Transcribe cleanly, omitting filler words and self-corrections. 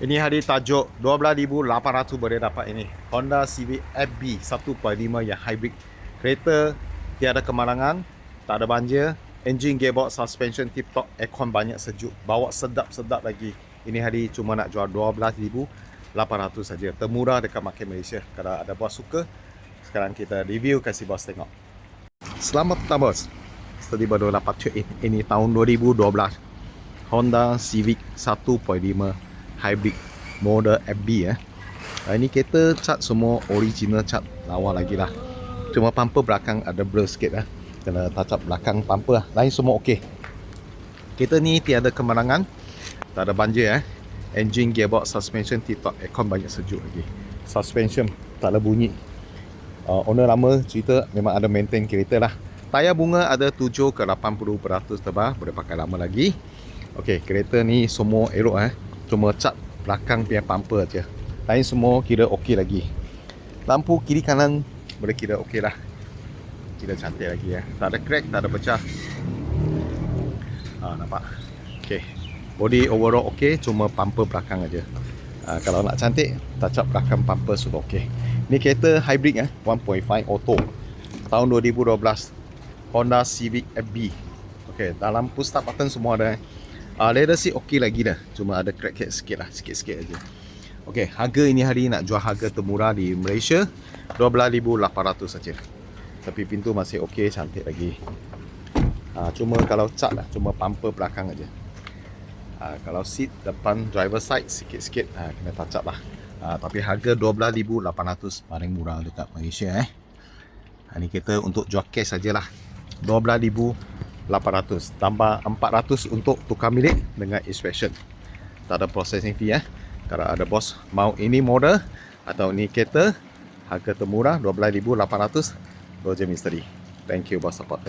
Ini hari tajuk 12,800 boleh dapat ini Honda Civic FB 1.5 yang hybrid. Kereta tiada kemalangan, tak ada banjir, engine, gearbox, suspension tip top, aircon banyak sejuk, bawa sedap-sedap lagi. Ini hari cuma nak jual 12,800 saja. Termurah dekat market Malaysia. Kalau ada bos suka, sekarang kita review, kasih bos tengok. Selamat petang bos. Tadi baru dapat check in. Ini tahun 2012 Honda Civic 1.5 hybrid model FB ini kereta cat semua original cat, lawa lagi lah. Cuma bumper belakang ada blur sikit kena touch up belakang bumper lain semua okey. Kereta ni tiada kemalangan, tak ada banjir engine, gearbox, suspension tip top, aircon banyak sejuk lagi. Suspension tak ada bunyi. Owner lama cerita memang ada maintain kereta lah. Tayar bunga ada 7 ke 80% tebal, boleh pakai lama lagi. Okey, kereta ni semua elok cuma cat belakang punya bumper aja. Lain semua kira okey lagi. Lampu kiri kanan boleh kira okey lah. Kira cantik lagi Tak ada crack, tak ada pecah. Nampak. Okey. Body overall okey, cuma bumper belakang aja. Kalau nak cantik, touch up belakang bumper sudah okey. Ni kereta hybrid 1.5 auto. Tahun 2012. Honda Civic FB. Okey, dalam push start button semua ada leather seat okey lagi dah. Cuma ada crack sikit lah, sikit-sikit aja. Okey, harga ini hari nak jual harga termurah di Malaysia 12,800 saja. Tapi pintu masih okey, cantik lagi. Cuma kalau cat lah, cuma bumper belakang aja. Kalau seat depan driver side sikit-sikit kena touch up lah. Tapi harga 12,800 paling murah dekat Malaysia Ini kita untuk jual cash sajalah. 12,800 tambah 400 untuk tukar milik dengan inspection. Tak ada processing fee Kalau ada bos mau ini model atau ni kereta harga termurah 12,800, Roger Misteri. Thank you bos support.